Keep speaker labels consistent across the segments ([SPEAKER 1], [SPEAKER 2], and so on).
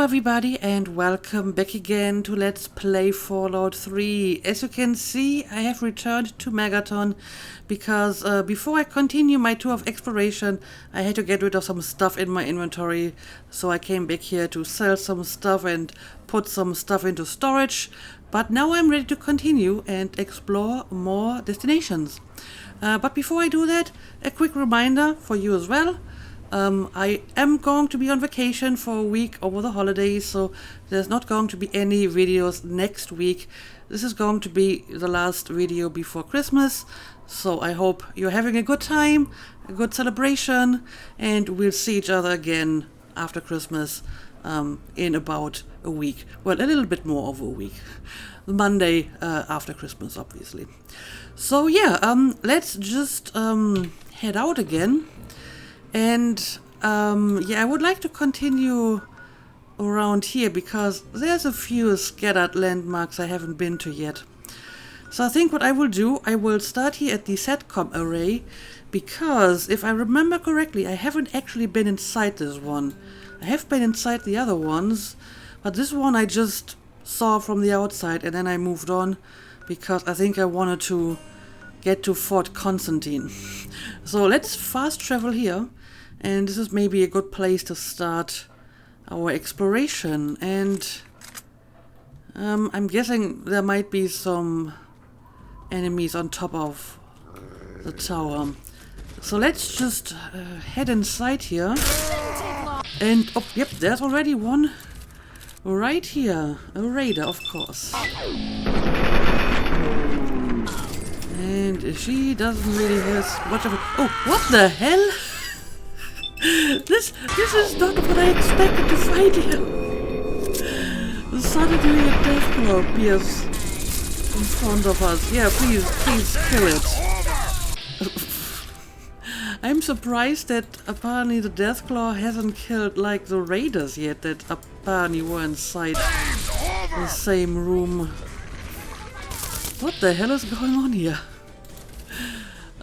[SPEAKER 1] everybody and welcome back again to Let's Play Fallout 3. As you can see, I have returned to Megaton because before I continue my tour of exploration, I had to get rid of some stuff in my inventory. So I came back here to sell some stuff and put some stuff into storage. But now I'm ready to continue and explore more destinations. But before I do that, a quick reminder for you as well. I am going to be on vacation for a week over the holidays, so there's not going to be any videos next week. This is going to be the last video before Christmas, so I hope you're having a good time, a good celebration, and we'll see each other again after Christmas in about a week. Well, a little bit more over a week. Monday after Christmas, obviously. So yeah, let's just head out again. And yeah, I would like to continue around here because there's a few scattered landmarks I haven't been to yet. So I think what I will do, I will start here at the SATCOM array because if I remember correctly, I haven't actually been inside this one. I have been inside the other ones, but this one I just saw from the outside and then I moved on because I think I wanted to get to Fort Constantine. So let's fast travel here. And this is maybe a good place to start our exploration. And I'm guessing there might be some enemies on top of the tower. So let's just head inside here. And, oh, yep, there's already one right here. A raider, of course. And she doesn't really have much of a... Oh, what the hell? This is not what I expected to find here. Suddenly a deathclaw appears in front of us. Yeah, please kill it. I'm surprised that apparently the deathclaw hasn't killed like the raiders yet that apparently were inside the same room. What the hell is going on here?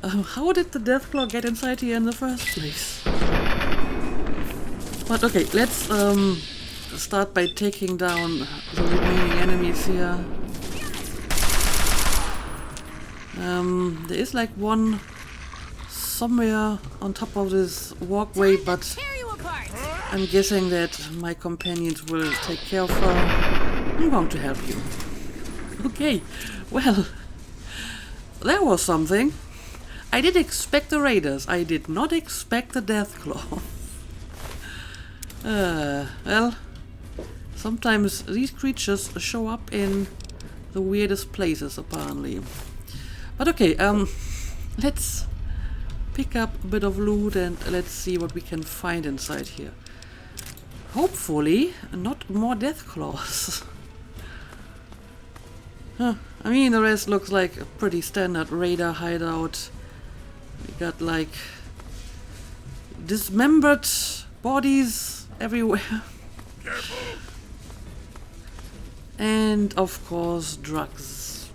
[SPEAKER 1] How did the deathclaw get inside here in the first place? But okay, let's start by taking down the remaining enemies here. There is like one somewhere on top of this walkway, but I'm guessing that my companions will take care of her. I'm going to help you. Okay, well, that was something. I did expect the raiders. I did not expect the deathclaw. Well, sometimes these creatures show up in the weirdest places, apparently. But okay, let's pick up a bit of loot and let's see what we can find inside here. Hopefully, not more deathclaws. Huh. I mean, the rest looks like a pretty standard raider hideout. We got like dismembered bodies everywhere. Careful. And of course drugs.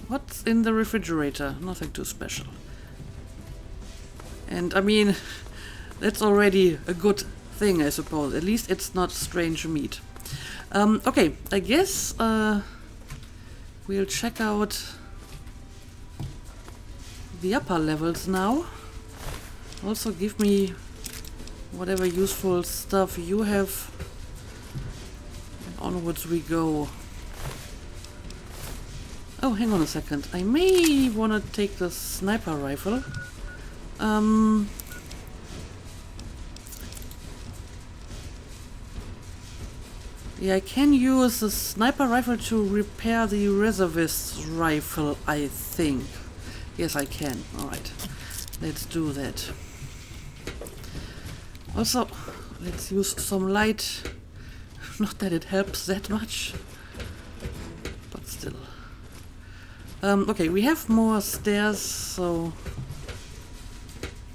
[SPEAKER 1] What's in the refrigerator? Nothing too special. And I mean, that's already a good thing, I suppose. At least it's not strange meat. Okay, I guess we'll check out the upper levels now. Also give me whatever useful stuff you have. And onwards we go. Oh, hang on a second. I may want to take the sniper rifle. Yeah, I can use the sniper rifle to repair the reservist's rifle, I think. Yes, I can. Alright. Let's do that. Also, let's use some light. Not that it helps that much, but still. Okay, we have more stairs, so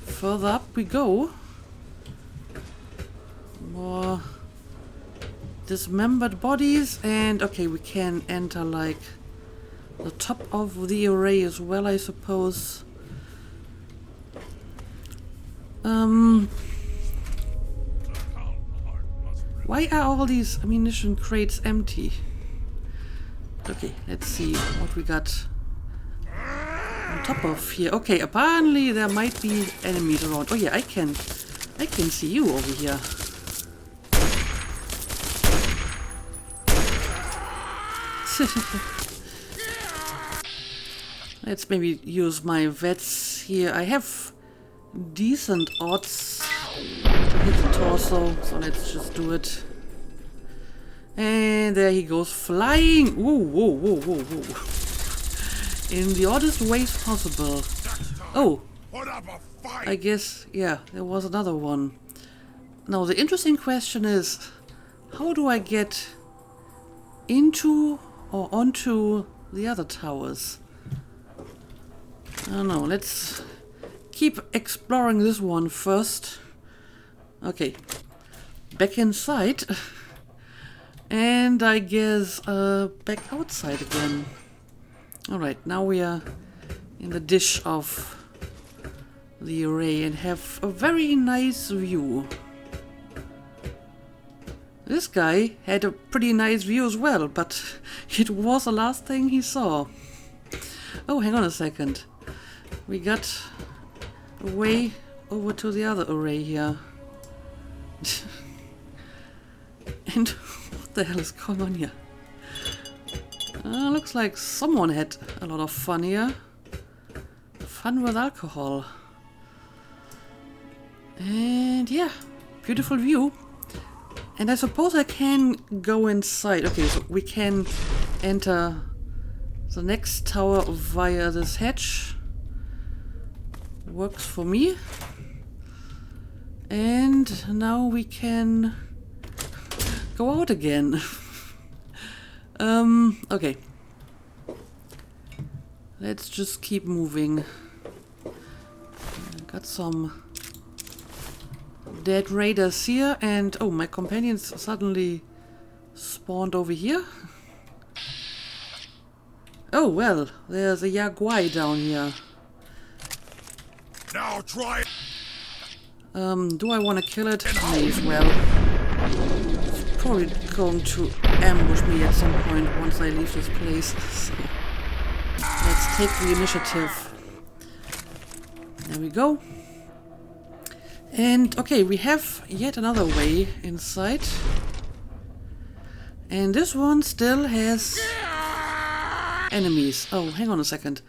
[SPEAKER 1] further up we go. More dismembered bodies, and okay, we can enter like the top of the array as well, I suppose. Why are all these ammunition crates empty? Okay, let's see what we got on top of here. Okay, apparently there might be enemies around. Oh yeah, I can see you over here. Let's maybe use my vets here. I have decent odds to hit the torso, so let's just do it. And there he goes flying. Whoa, whoa, whoa, whoa, whoa. In the oddest ways possible. Oh, I guess, yeah, there was another one. Now the interesting question is, how do I get into or onto the other towers? I don't know, let's keep exploring this one first. Okay, back inside. And I guess back outside again. Alright, now we are in the dish of the array and have a very nice view. This guy had a pretty nice view as well, but it was the last thing he saw. Oh, hang on a second. We got a way over to the other array here. And what the hell is going on here? Looks like someone had a lot of fun here. Fun with alcohol. And yeah, beautiful view. And I suppose I can go inside. Okay, so we can enter the next tower via this hatch. Works for me. And now we can go out again. Okay. Let's just keep moving. Got some dead raiders here, and oh, my companions suddenly spawned over here. Oh well, there's a Yaguai down here.
[SPEAKER 2] Now try.
[SPEAKER 1] Do I want to kill it? May as well. It's probably going to ambush me at some point once I leave this place. So let's take the initiative. There we go. And okay, we have yet another way inside. And this one still has enemies. Oh, hang on a second.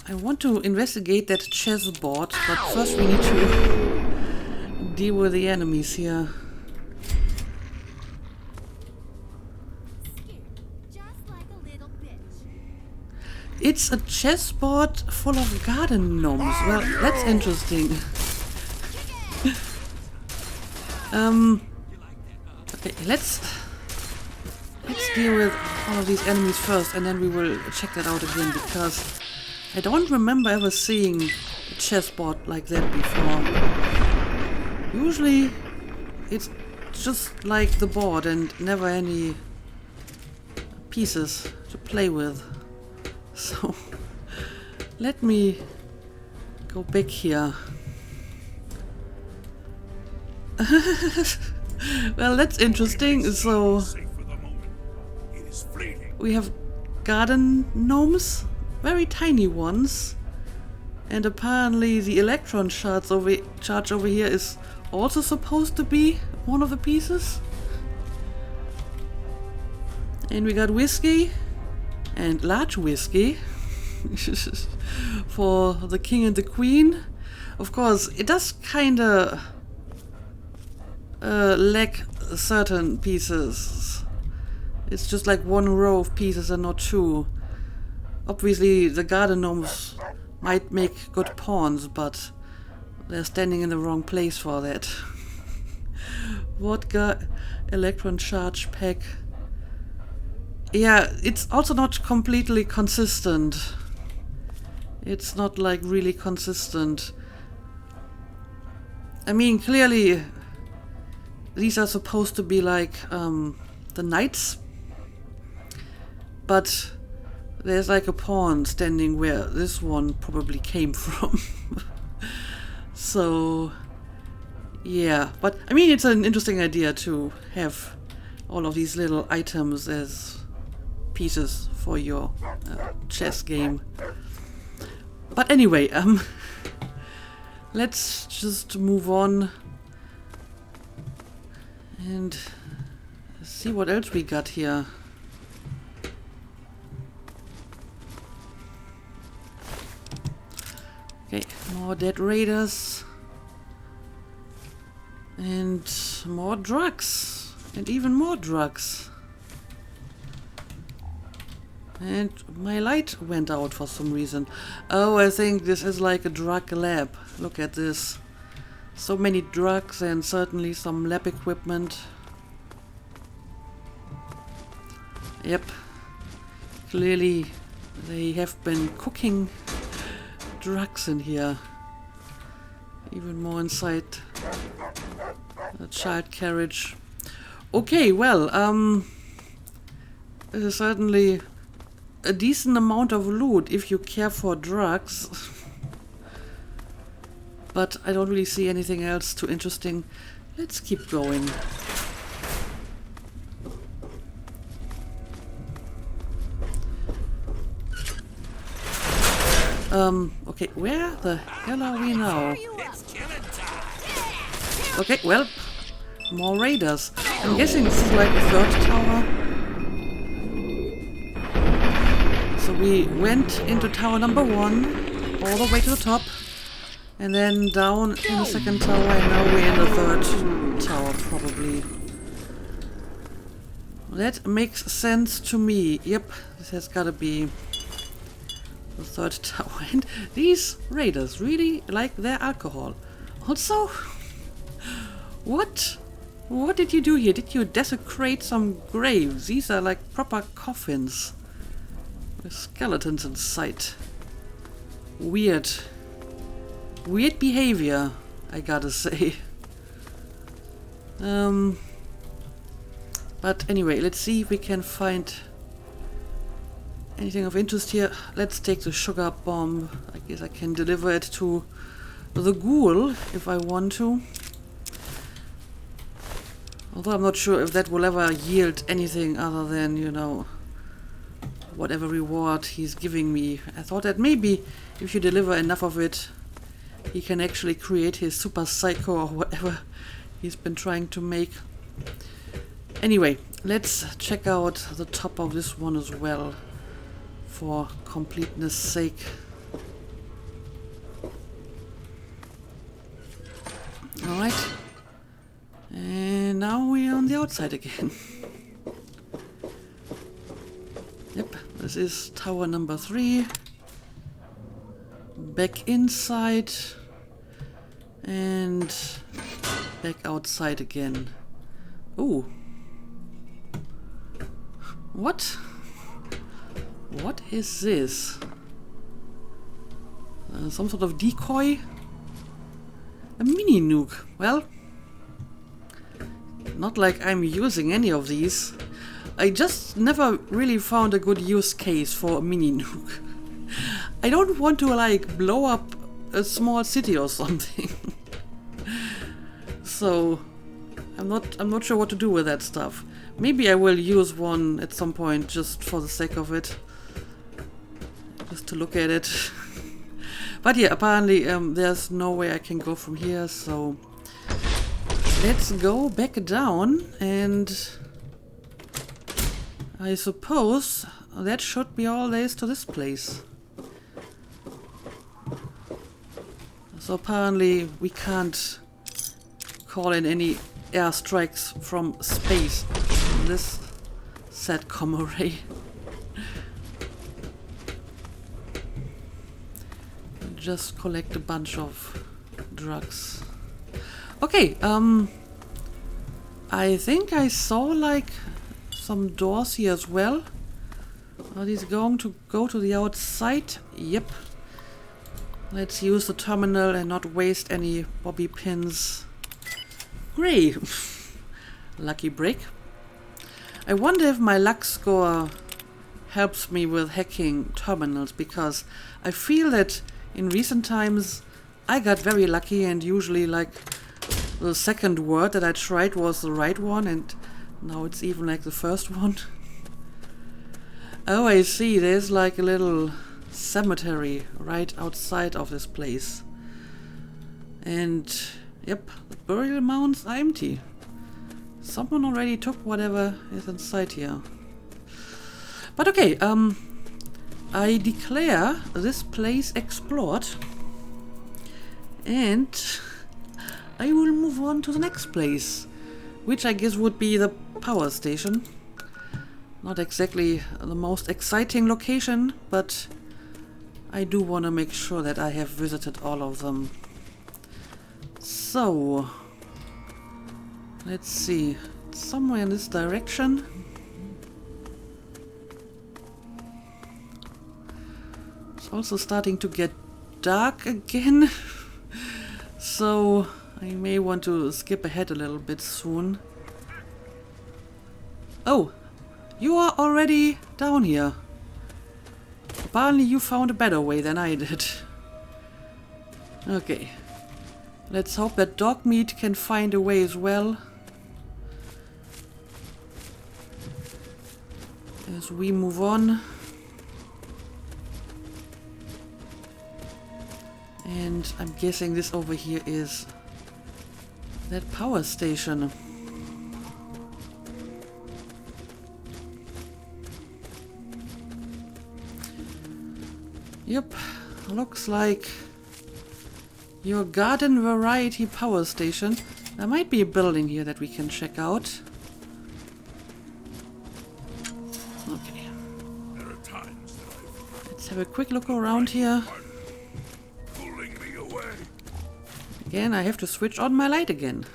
[SPEAKER 1] I want to investigate that chessboard, but first we need to deal with the enemies here. It's a chessboard full of garden gnomes. Well, that's interesting. Okay, let's deal with all of these enemies first, and then we will check that out again, because I don't remember ever seeing a chessboard like that before. Usually it's just like the board and never any pieces to play with. So let me go back here. Well, that's interesting. So we have garden gnomes, very tiny ones, and apparently the electron charge over here is also supposed to be one of the pieces. And we got whiskey and large whiskey for the king and the queen. Of course, it does kinda lack certain pieces. It's just like one row of pieces and not two. Obviously the garden gnomes might make good pawns, but they're standing in the wrong place for that. Vodka, electron charge pack. Yeah, it's also not completely consistent. It's not like really consistent. I mean, clearly these are supposed to be like the knights, but there's like a pawn standing where this one probably came from. So Yeah, but I mean, it's an interesting idea to have all of these little items as pieces for your chess game. But anyway, let's just move on and see what else we got here. Okay, more dead raiders. And more drugs. And even more drugs. And my light went out for some reason. Oh, I think this is like a drug lab. Look at this. So many drugs and certainly some lab equipment. Yep. Clearly they have been cooking drugs in here. Even more inside the child carriage. Okay, well, this is certainly a decent amount of loot if you care for drugs. But I don't really see anything else too interesting. Let's keep going. Okay, where the hell are we now? Okay, well, more raiders. I'm guessing this is like the third tower. So we went into tower number 1, all the way to the top, and then down in the second tower, and now we're in the third tower, probably. That makes sense to me. Yep, this has gotta be the third tower. And these raiders really like their alcohol. Also, what did you do here? Did you desecrate some graves? These are like proper coffins with skeletons inside. Weird behavior, I gotta say. But anyway, let's see if we can find anything of interest here. Let's take the sugar bomb. I guess I can deliver it to the ghoul if I want to. Although I'm not sure if that will ever yield anything other than, you know, whatever reward he's giving me. I thought that maybe if you deliver enough of it, he can actually create his super psycho or whatever he's been trying to make. Anyway, let's check out the top of this one as well, for completeness sake. Alright. And now we're on the outside again. Yep, this is tower number 3. Back inside. And back outside again. Ooh. What? What is this? Some sort of decoy? A mini nuke. Well, not like I'm using any of these. I just never really found a good use case for a mini nuke. I don't want to like blow up a small city or something. So I'm not sure what to do with that stuff. Maybe I will use one at some point just for the sake of it. Just to look at it. But yeah, apparently there's no way I can go from here, so let's go back down, and I suppose that should be all there is to this place. So apparently we can't call in any airstrikes from space in this SATCOM array. Just collect a bunch of drugs. Okay, I think I saw like some doors here as well. Are these going to go to the outside? Yep. Let's use the terminal and not waste any bobby pins. Great. Lucky break. I wonder if my luck score helps me with hacking terminals, because I feel that in recent times I got very lucky and usually like the second word that I tried was the right one, and now it's even like the first one. Oh, I see. There's like a little cemetery right outside of this place. And, yep, the burial mounds are empty. Someone already took whatever is inside here. But okay, I declare this place explored. And I will move on to the next place, which I guess would be the power station. Not exactly the most exciting location, but I do want to make sure that I have visited all of them. So, let's see. Somewhere in this direction. It's also starting to get dark again. So, I may want to skip ahead a little bit soon. Oh, you are already down here. Apparently you found a better way than I did. Okay. Let's hope that dog meat can find a way as well. As we move on. And I'm guessing this over here is that power station. Yep, looks like your garden variety power station. There might be a building here that we can check out. Okay. Let's have a quick look around here. Again, I have to switch on my light again.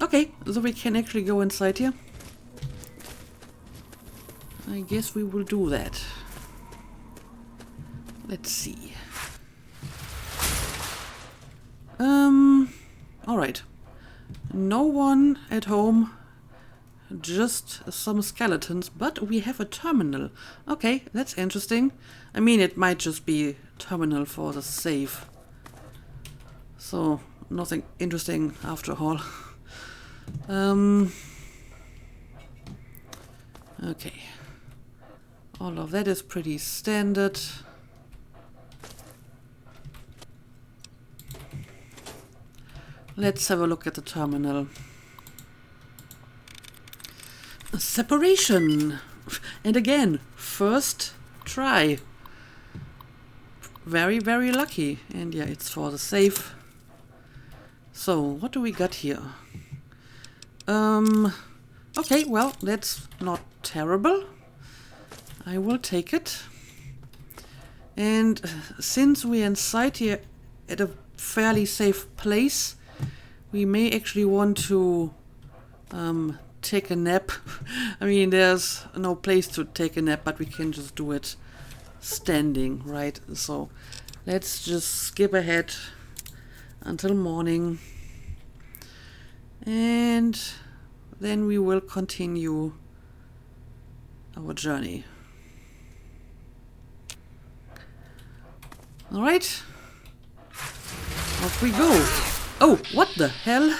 [SPEAKER 1] Okay, so we can actually go inside here. I guess we will do that. Let's see. Alright. No one at home. Just some skeletons, but we have a terminal. Okay, that's interesting. I mean, it might just be terminal for the save. So, nothing interesting after all. Okay. All of that is pretty standard. Let's have a look at the terminal. Separation! And again, first try. Very, very lucky. And yeah, it's for the save. So, what do we got here? Okay, well, that's not terrible. I will take it. And since we're inside here at a fairly safe place, we may actually want to take a nap. I mean, there's no place to take a nap, but we can just do it standing, right? So let's just skip ahead until morning. And then we will continue our journey. Alright. Off we go. Oh, what the hell?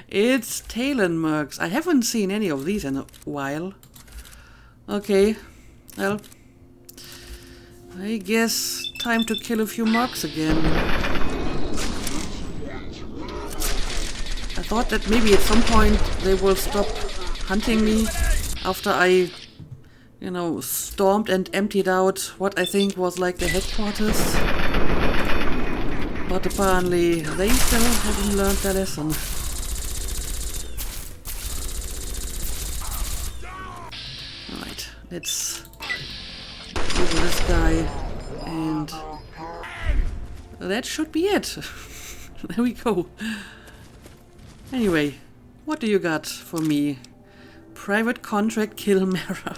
[SPEAKER 1] It's Talon mercs. I haven't seen any of these in a while. Okay. Well, I guess time to kill a few mercs again. I thought that maybe at some point they will stop hunting me after I, you know, stormed and emptied out what I think was like the headquarters. But apparently they still haven't learned their lesson. Alright, let's Google this guy, and that should be it. There we go. Anyway, what do you got for me? Private contract kill Mara.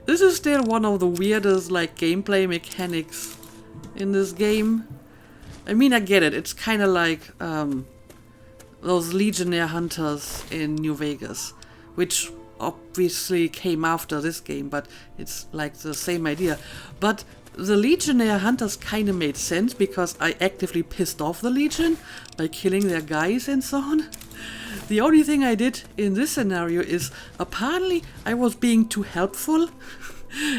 [SPEAKER 1] This is still one of the weirdest like gameplay mechanics in this game. I mean, I get it. It's kind of like those Legionnaire hunters in New Vegas, which obviously came after this game, but it's like the same idea. But the Legionnaire hunters kind of made sense because I actively pissed off the Legion by killing their guys and so on. The only thing I did in this scenario is apparently I was being too helpful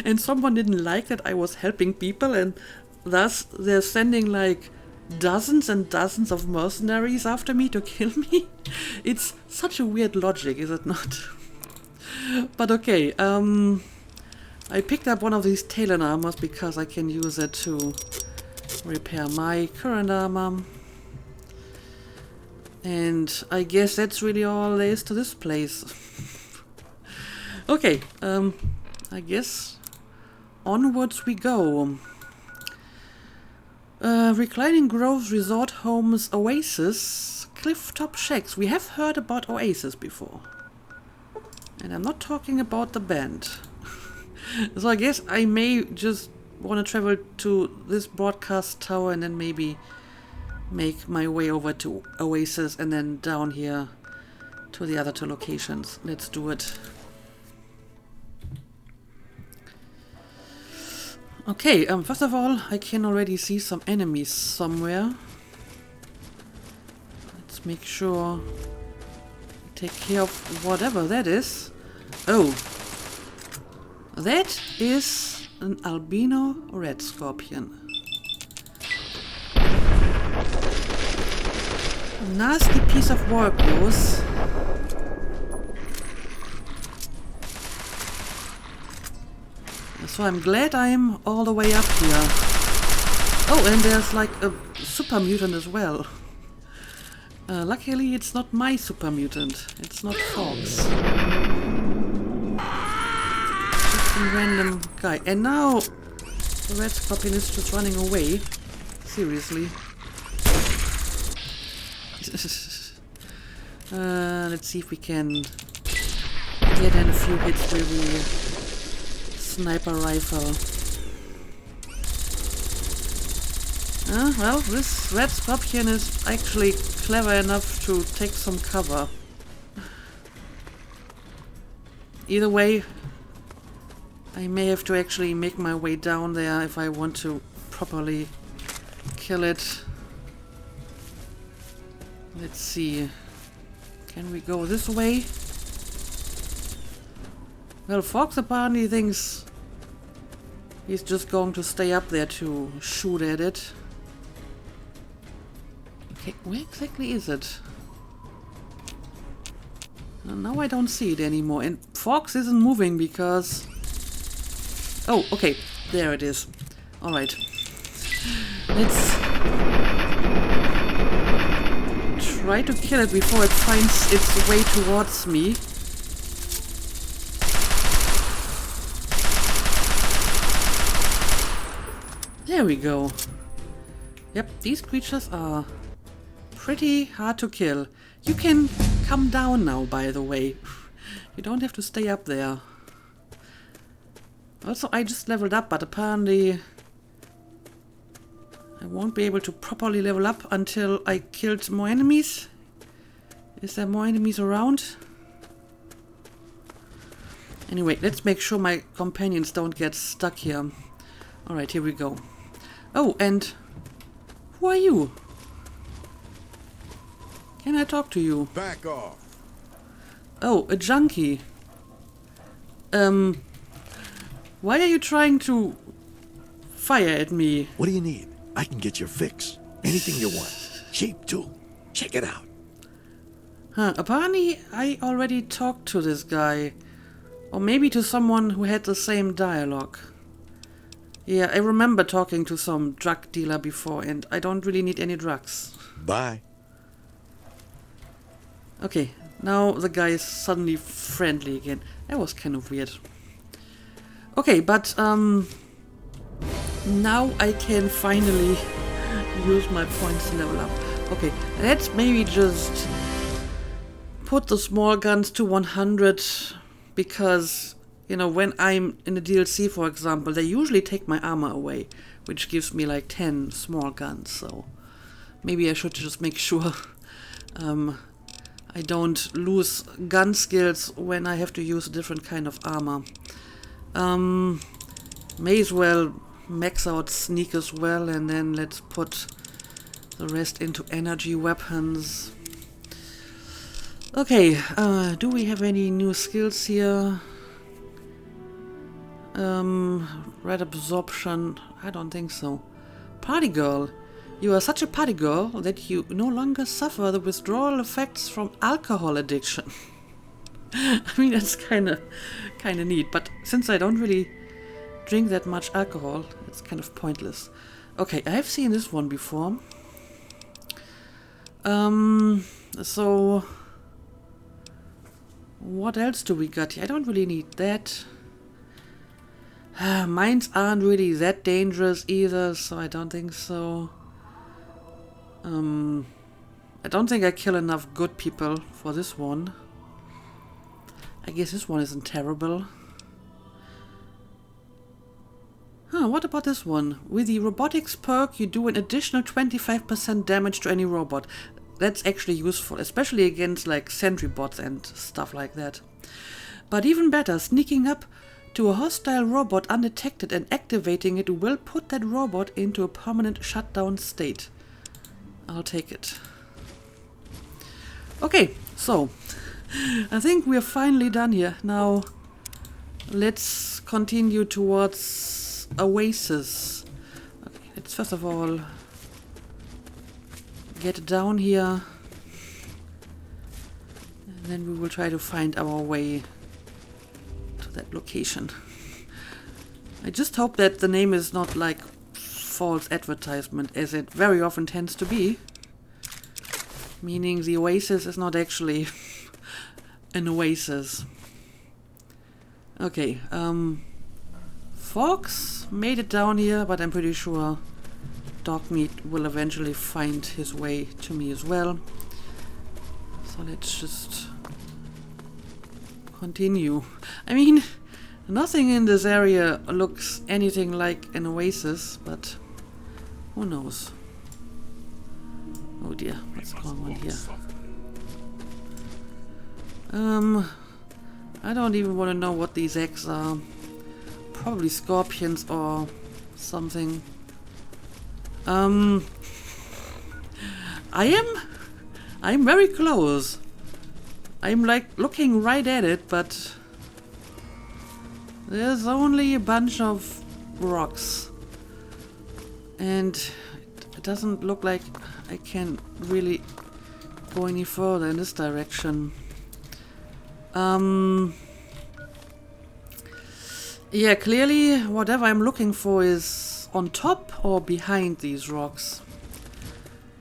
[SPEAKER 1] and someone didn't like that I was helping people, and thus they're sending like dozens and dozens of mercenaries after me to kill me. It's such a weird logic, is it not? But okay, I picked up one of these Talon armors because I can use it to repair my current armor. And I guess that's really all there is to this place. Okay, I guess onwards we go. Reclining Groves Resort Homes Oasis Clifftop Shacks. We have heard about Oasis before. And I'm not talking about the band. So I guess I may just want to travel to this broadcast tower and then maybe make my way over to Oasis and then down here to the other two locations. Let's do it. Okay, first of all, I can already see some enemies somewhere. Let's make sure we take care of whatever that is. Oh, that is an albino red scorpion. A nasty piece of work, those. So I'm glad I'm all the way up here. Oh, and there's like a super mutant as well. Luckily it's not my super mutant. It's not Fox. Just some random guy. And now the red scorpion is just running away. Seriously. Let's see if we can get in a few hits with the sniper rifle. Well, this red scorpion is actually clever enough to take some cover. Either way, I may have to actually make my way down there if I want to properly kill it. Let's see. Can we go this way? Well, Fox apparently thinks he's just going to stay up there to shoot at it. Okay, where exactly is it? Now I don't see it anymore. And Fox isn't moving because... Oh, okay. There it is. Alright. Let's try to kill it before it finds its way towards me. There we go. Yep, these creatures are pretty hard to kill. You can come down now, by the way. You don't have to stay up there. Also, I just leveled up, but apparently I won't be able to properly level up until I killed more enemies. Is there more enemies around? Anyway, let's make sure my companions don't get stuck here. Alright, here we go. Oh, and who are you? Can I talk to you?
[SPEAKER 2] Back off.
[SPEAKER 1] Oh, a junkie. Why are you trying to fire at me?
[SPEAKER 2] What do you need? I can get your fix. Anything you want. Cheap too. Check it out.
[SPEAKER 1] Huh, apparently I already talked to this guy. Or maybe to someone who had the same dialogue. Yeah, I remember talking to some drug dealer before, and I don't really need any drugs.
[SPEAKER 2] Bye.
[SPEAKER 1] Okay, now the guy is suddenly friendly again. That was kind of weird. Okay, but now I can finally use my points to level up. Okay, let's maybe just put the small guns to 100 because, you know, when I'm in the DLC, for example, they usually take my armor away, which gives me like 10 small guns, so maybe I should just make sure I don't lose gun skills when I have to use a different kind of armor. May as well max out sneak as well, and then let's put the rest into energy weapons. Okay, do we have any new skills here? Red absorption, I don't think so. Party girl. You are such a party girl that you no longer suffer the withdrawal effects from alcohol addiction. I mean, that's kind of neat, but since I don't really drink that much alcohol, it's kind of pointless. Okay, I have seen this one before. So what else do we got here? I don't really need that. Mines aren't really that dangerous either, so I don't think so. I don't think I kill enough good people for this one. I guess this one isn't terrible. What about this one? With the robotics perk, you do an additional 25% damage to any robot. That's actually useful, especially against like sentry bots and stuff like that. But even better, sneaking up to a hostile robot undetected and activating it will put that robot into a permanent shutdown state. I'll take it. Okay, so I think we're finally done here. Now let's continue towards Oasis. Okay, let's first of all get down here, and then we will try to find our way to that location. I just hope that the name is not like false advertisement, as it very often tends to be, meaning the Oasis is not actually an oasis. Okay, Fox made it down here, but I'm pretty sure Dogmeat will eventually find his way to me as well. So let's just continue. I mean, nothing in this area looks anything like an oasis, but who knows? Oh dear, what's going on here? I don't even want to know what these eggs are. Probably scorpions or something. I'm very close. I'm like looking right at it, but there's only a bunch of rocks. And it doesn't look like I can really go any further in this direction. Yeah, clearly whatever I'm looking for is on top or behind these rocks.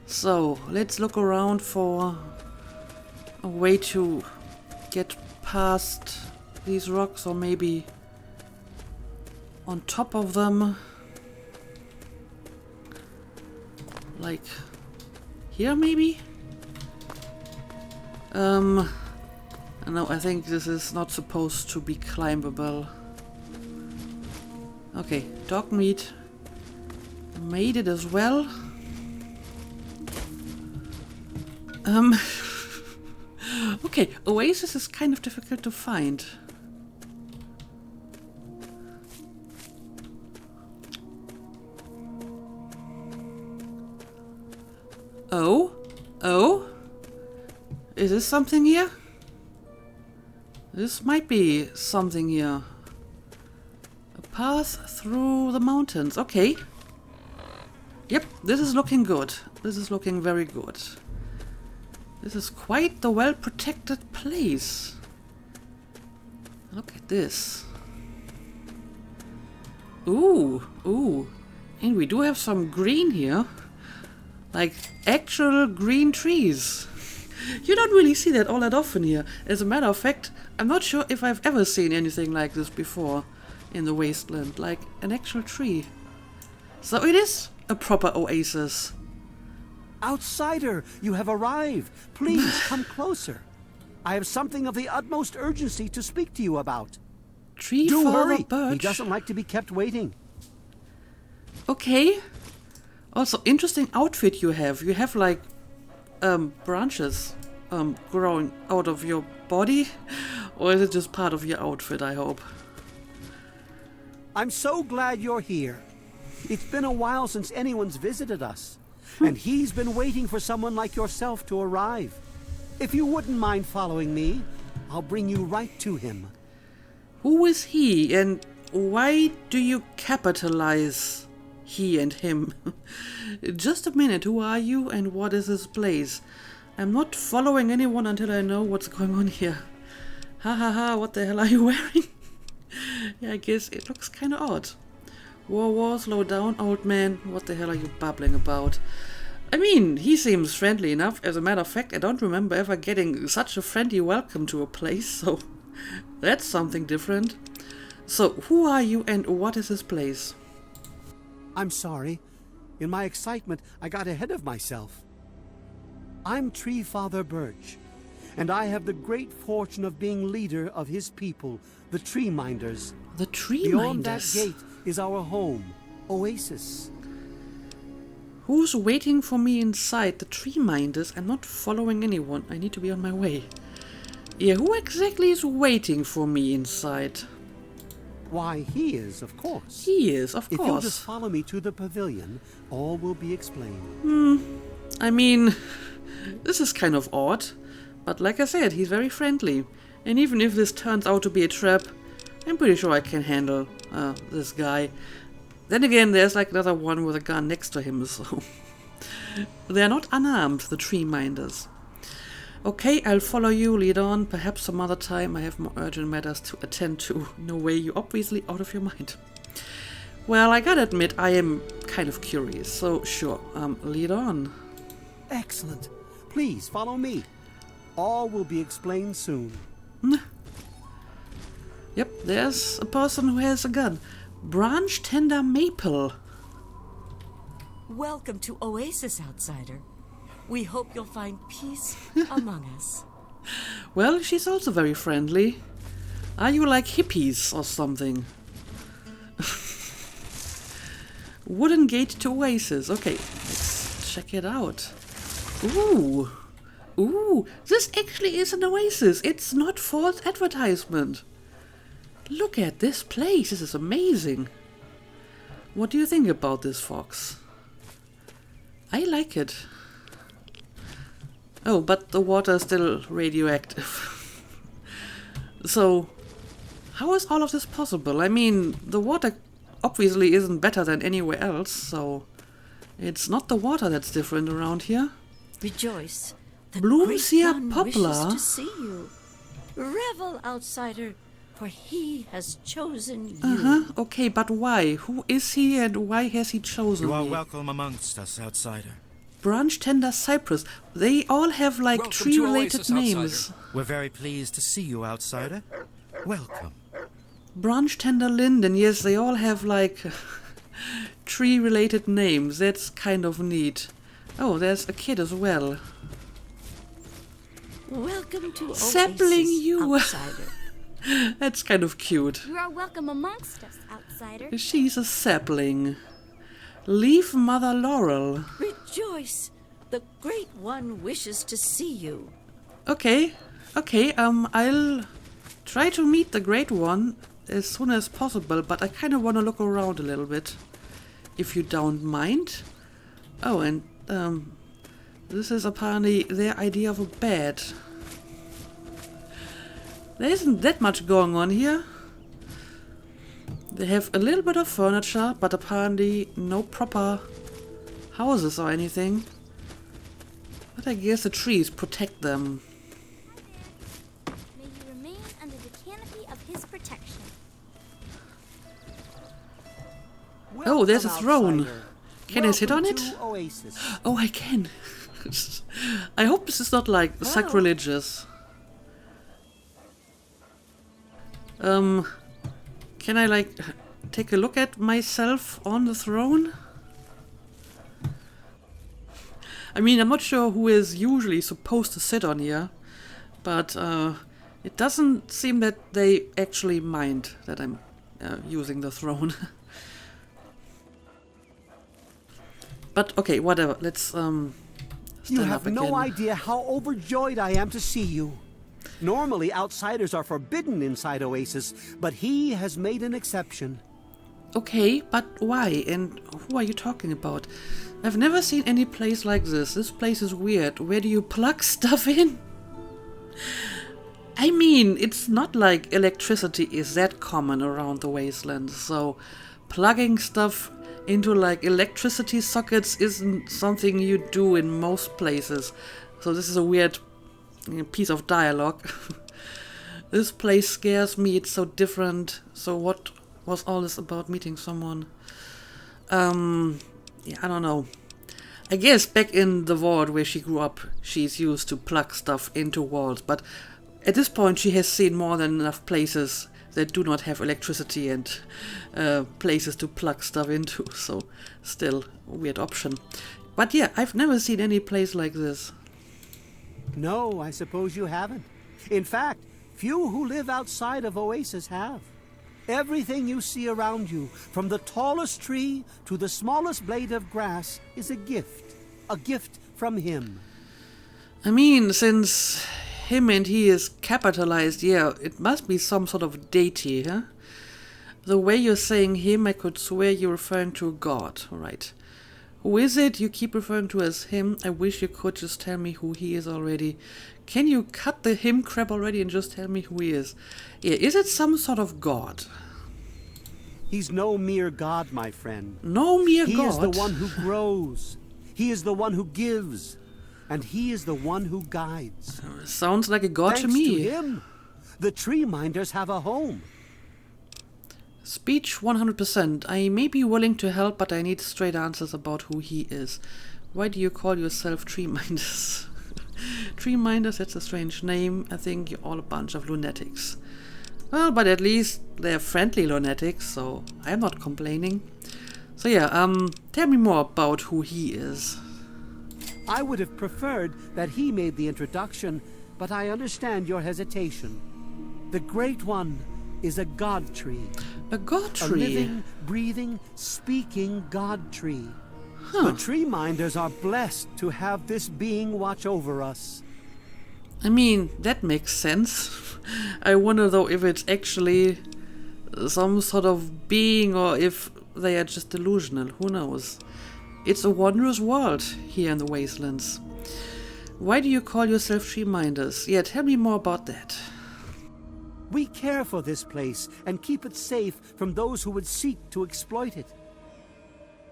[SPEAKER 1] So let's look around for a way to get past these rocks, or maybe on top of them. Like here maybe? No, I think this is not supposed to be climbable. Okay, Dogmeat made it as well. Okay, Oasis is kind of difficult to find. Oh? Is this something here? This might be something here. A path through the mountains. Okay. Yep, this is looking good. This is looking very good. This is quite the well-protected place. Look at this. Ooh. And we do have some green here. Like actual green trees. You don't really see that all that often here. As a matter of fact, I'm not sure if I've ever seen anything like this before in the wasteland. Like an actual tree. So it is a proper oasis.
[SPEAKER 3] Outsider, you have arrived. Please come closer. I have something of the utmost urgency to speak to you about.
[SPEAKER 1] Tree
[SPEAKER 3] Do
[SPEAKER 1] Father
[SPEAKER 3] hurry.
[SPEAKER 1] Birch.
[SPEAKER 3] He doesn't like to be kept waiting.
[SPEAKER 1] Okay. Also, interesting outfit you have. You have like branches growing out of your body, or is it just part of your outfit, I hope?
[SPEAKER 3] I'm so glad you're here. It's been a while since anyone's visited us, and he's been waiting for someone like yourself to arrive. If you wouldn't mind following me, I'll bring you right to him.
[SPEAKER 1] Who is he, and why do you capitalize he and him? Just a minute, who are you and what is this place? I'm not following anyone until I know what's going on here. Ha ha ha, what the hell are you wearing? Yeah, I guess it looks kinda odd. Whoa, slow down, old man. What the hell are you babbling about? I mean, he seems friendly enough. As a matter of fact, I don't remember ever getting such a friendly welcome to a place, so that's something different. So, who are you and what is this place?
[SPEAKER 3] I'm sorry. In my excitement, I got ahead of myself. I'm Tree Father Birch, and I have the great fortune of being leader of his people, the Tree Minders.
[SPEAKER 1] The Tree
[SPEAKER 3] Beyond
[SPEAKER 1] Minders?
[SPEAKER 3] that gate is our home, Oasis.
[SPEAKER 1] Who's waiting for me inside? The Tree Minders? I'm not following anyone. I need to be on my way. Yeah, who exactly is waiting for me inside?
[SPEAKER 3] Why, he is, of course.
[SPEAKER 1] He is, of
[SPEAKER 3] If you'll
[SPEAKER 1] course.
[SPEAKER 3] just follow me to the pavilion, all will be explained.
[SPEAKER 1] I mean, this is kind of odd. But like I said, he's very friendly. And even if this turns out to be a trap, I'm pretty sure I can handle this guy. Then again, there's like another one with a gun next to him, so... They're not unarmed, the Tree Minders. Okay, I'll follow you, lead on. Perhaps some other time I have more urgent matters to attend to. No way, you're obviously out of your mind. Well, I gotta admit, I am kind of curious, so sure, lead on.
[SPEAKER 3] Excellent. Please, follow me. All will be explained soon.
[SPEAKER 1] Yep, there's a person who has a gun. Branch Tender Maple.
[SPEAKER 4] Welcome to Oasis, outsider. We hope you'll find peace among us.
[SPEAKER 1] Well, she's also very friendly. Are you like hippies or something? Wooden gate to Oasis. Okay, let's check it out. Ooh. Ooh, this actually is an oasis. It's not false advertisement. Look at this place. This is amazing. What do you think about this, Fox? I like it. Oh, but the water is still radioactive. So, how is all of this possible? I mean, the water obviously isn't better than anywhere else, so it's not the water that's different around here.
[SPEAKER 4] Rejoice. The
[SPEAKER 1] Bloomsia
[SPEAKER 4] great one
[SPEAKER 1] poplar.
[SPEAKER 4] wishes to see you. Revel, outsider, for he has chosen you.
[SPEAKER 1] Okay, but why? Who is he and why has he chosen
[SPEAKER 5] You are
[SPEAKER 1] me?
[SPEAKER 5] welcome amongst us, outsider.
[SPEAKER 1] Branch Tender Cypress. They all have like
[SPEAKER 6] Welcome to
[SPEAKER 1] tree-related
[SPEAKER 6] Oasis,
[SPEAKER 1] names.
[SPEAKER 5] We're very pleased to see you, outsider. Welcome.
[SPEAKER 1] Branch Tender Linden. Yes, they all have like tree-related names. That's kind of neat. Oh, there's a kid as well.
[SPEAKER 4] Welcome to Oasis,
[SPEAKER 1] Sapling you.
[SPEAKER 4] outsider.
[SPEAKER 1] That's kind of cute.
[SPEAKER 7] You are welcome amongst us, outsider.
[SPEAKER 1] She's a sapling. Leaf Mother Laurel.
[SPEAKER 4] Rejoice. The great one wishes to see you.
[SPEAKER 1] Okay, I'll try to meet the Great One as soon as possible, but I kind of want to look around a little bit, if you don't mind. Oh, and this is apparently their idea of a bed. There isn't that much going on here. They have a little bit of furniture, but apparently no proper houses or anything. But I guess the trees protect them.
[SPEAKER 7] May you remain under the canopy of his protection.
[SPEAKER 1] Oh, there's a
[SPEAKER 3] Welcome,
[SPEAKER 1] throne.
[SPEAKER 3] outsider.
[SPEAKER 1] Can I sit on
[SPEAKER 3] Welcome
[SPEAKER 1] it?
[SPEAKER 3] to Oasis.
[SPEAKER 1] Oh, I can. I hope this is not like sacrilegious. Can I like take a look at myself on the throne? I mean, I'm not sure who is usually supposed to sit on here, but it doesn't seem that they actually mind that I'm using the throne. But okay, whatever. Let's stand
[SPEAKER 3] You
[SPEAKER 1] up
[SPEAKER 3] have
[SPEAKER 1] again.
[SPEAKER 3] no idea how overjoyed I am to see you. Normally, outsiders are forbidden inside Oasis, but he has made an exception.
[SPEAKER 1] Okay, but why? And who are you talking about? I've never seen any place like this. This place is weird. Where do you plug stuff in? I mean, it's not like electricity is that common around the wasteland, so plugging stuff into like electricity sockets isn't something you do in most places. So this is a weird piece of dialogue. This place scares me, it's so different. So what was all this about meeting someone? Yeah, I don't know. I guess back in the vault where she grew up, she's used to plug stuff into walls, but at this point she has seen more than enough places that do not have electricity and places to plug stuff into, so still a weird option. But yeah, I've never seen any place like this.
[SPEAKER 3] No, I suppose you haven't. In fact, few who live outside of Oasis have. Everything you see around you, from the tallest tree to the smallest blade of grass, is a gift from him.
[SPEAKER 1] I mean, since him and he is capitalized, yeah, it must be some sort of deity, huh? The way you're saying him, I could swear you're referring to a god, right? Who is it you keep referring to as him? I wish you could just tell me who he is already. Can you cut the him crap already and just tell me who he is? Yeah, is it some sort of god?
[SPEAKER 3] He's no mere god, my friend.
[SPEAKER 1] No mere god?
[SPEAKER 3] He is the one who grows. He is the one who gives. And he is the one who guides.
[SPEAKER 1] Sounds like a god to
[SPEAKER 3] Thanks
[SPEAKER 1] me.
[SPEAKER 3] to him, the tree minders have a home.
[SPEAKER 1] Speech 100%. I may be willing to help, but I need straight answers about who he is. Why do you call yourself tree minders? Tree minders, that's a strange name. I think you're all a bunch of lunatics. Well, but at least they're friendly lunatics, so I'm not complaining. So yeah, tell me more about who he is.
[SPEAKER 3] I would have preferred that he made the introduction, but I understand your hesitation. The Great One is a god tree.
[SPEAKER 1] A god
[SPEAKER 3] A
[SPEAKER 1] tree?
[SPEAKER 3] living, breathing, speaking god tree.
[SPEAKER 1] Huh.
[SPEAKER 3] The tree minders are blessed to have this being watch over us.
[SPEAKER 1] I mean, that makes sense. I wonder though if it's actually some sort of being or if they are just delusional. Who knows? It's a wondrous world here in the wastelands. Why do you call yourself tree minders? Yeah, tell me more about that.
[SPEAKER 3] We care for this place and keep it safe from those who would seek to exploit it.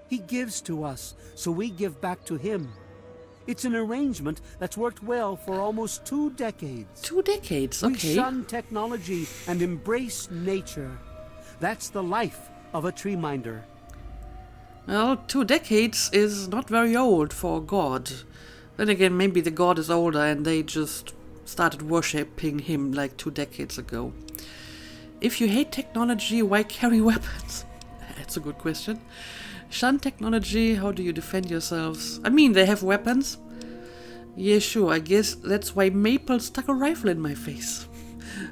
[SPEAKER 3] He gives to us, so we give back to him. It's an arrangement that's worked well for almost 2 decades.
[SPEAKER 1] 2 decades, okay.
[SPEAKER 3] We shun technology and embrace nature. That's the life of a tree minder.
[SPEAKER 1] Well, 2 decades is not very old for a god. Then again, maybe the god is older and they just started worshipping him like 2 decades ago. If you hate technology, why carry weapons? That's a good question. Shun technology, how do you defend yourselves? I mean, they have weapons. Yeah, sure, I guess that's why Maple stuck a rifle in my face.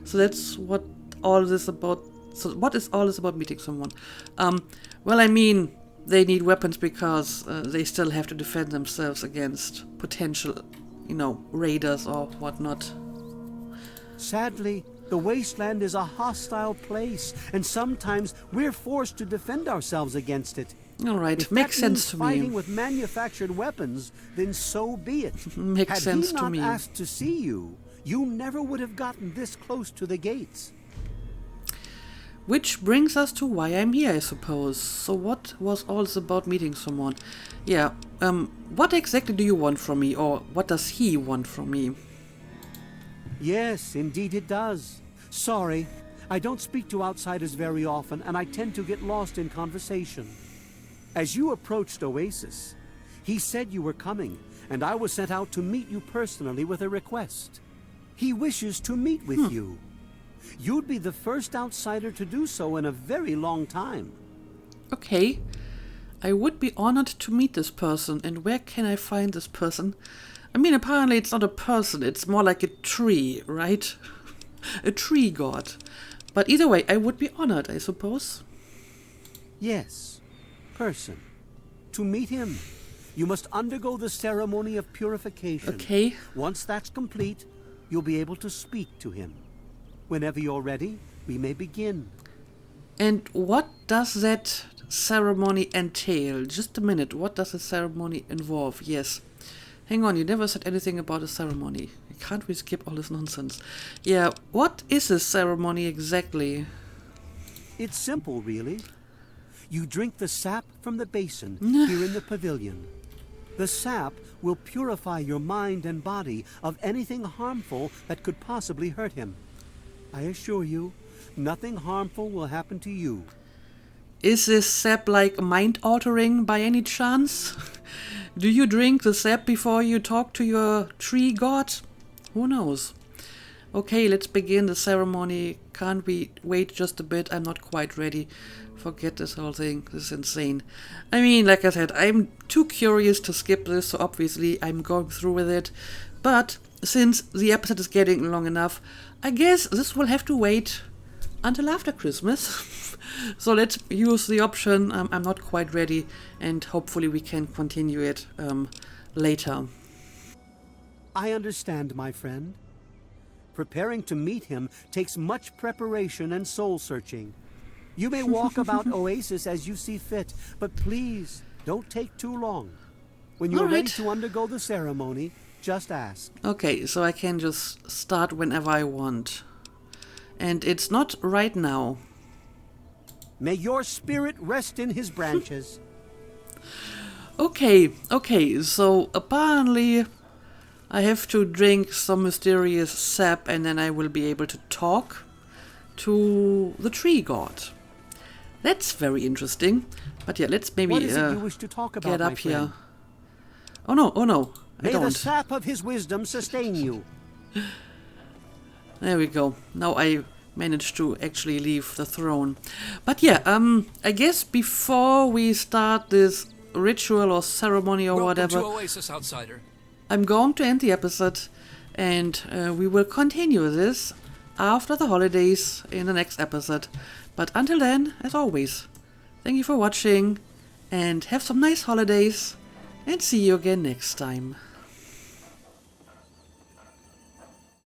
[SPEAKER 1] So that's what all this about. So what is all this about meeting someone? Well, I mean, they need weapons because they still have to defend themselves against potential, raiders or whatnot.
[SPEAKER 3] Sadly, the wasteland is a hostile place, and sometimes we're forced to defend ourselves against it.
[SPEAKER 1] All right,
[SPEAKER 3] If
[SPEAKER 1] makes
[SPEAKER 3] that
[SPEAKER 1] sense
[SPEAKER 3] means
[SPEAKER 1] to
[SPEAKER 3] fighting
[SPEAKER 1] me.
[SPEAKER 3] with manufactured weapons, then so be it.
[SPEAKER 1] Makes
[SPEAKER 3] Had
[SPEAKER 1] sense
[SPEAKER 3] he
[SPEAKER 1] to
[SPEAKER 3] not
[SPEAKER 1] me.
[SPEAKER 3] asked to see you, you never would have gotten this close to the gates.
[SPEAKER 1] Which brings us to why I'm here, I suppose. So what was all this about meeting someone? Yeah, what exactly do you want from me, or what does he want from me?
[SPEAKER 3] Yes, indeed it does. Sorry, I don't speak to outsiders very often, and I tend to get lost in conversation. As you approached Oasis, he said you were coming, and I was sent out to meet you personally with a request. He wishes to meet with you. You'd be the first outsider to do so in a very long time.
[SPEAKER 1] Okay, I would be honored to meet this person, and where can I find this person? I mean, apparently it's not a person, it's more like a tree, right? A tree god. But either way, I would be honored, I suppose.
[SPEAKER 3] Yes, person. To meet him, you must undergo the ceremony of purification.
[SPEAKER 1] Okay.
[SPEAKER 3] Once that's complete, you'll be able to speak to him. Whenever you're ready, we may begin.
[SPEAKER 1] And what does that ceremony entail? Just a minute. What does the ceremony involve? Yes. Hang on, you never said anything about a ceremony. Can't we skip all this nonsense? Yeah, what is a ceremony exactly?
[SPEAKER 3] It's simple, really. You drink the sap from the basin here in the pavilion. The sap will purify your mind and body of anything harmful that could possibly hurt him. I assure you, nothing harmful will happen to you.
[SPEAKER 1] Is this sap like mind-altering by any chance? Do you drink the sap before you talk to your tree god? Who knows? Okay, let's begin the ceremony. Can't we wait just a bit? I'm not quite ready. Forget this whole thing. This is insane. I mean, like I said, I'm too curious to skip this, so obviously I'm going through with it. But since the episode is getting long enough, I guess this will have to wait until after Christmas. So let's use the option I'm not quite ready, and hopefully we can continue it later.
[SPEAKER 3] I understand, my friend. Preparing to meet him takes much preparation and soul-searching. You may walk about Oasis as you see fit, but please don't take too long. When you're ready to undergo the ceremony, just ask.
[SPEAKER 1] Okay, so I can just start whenever I want. And it's not right now.
[SPEAKER 3] May your spirit rest in his branches.
[SPEAKER 1] Okay, so apparently I have to drink some mysterious sap and then I will be able to talk to the tree god. That's very interesting. But yeah, let's maybe
[SPEAKER 3] what is it you wish to talk about,
[SPEAKER 1] get up
[SPEAKER 3] my
[SPEAKER 1] here.
[SPEAKER 3] friend?
[SPEAKER 1] Oh no, I
[SPEAKER 3] May
[SPEAKER 1] don't.
[SPEAKER 3] the sap of his wisdom sustain you.
[SPEAKER 1] There we go. Now I managed to actually leave the throne. But yeah, I guess before we start this ritual or ceremony or whatever,
[SPEAKER 6] Welcome to Oasis, outsider.
[SPEAKER 1] I'm going to end the episode, and we will continue this after the holidays in the next episode. But until then, as always, thank you for watching, and have some nice holidays, and see you again next time.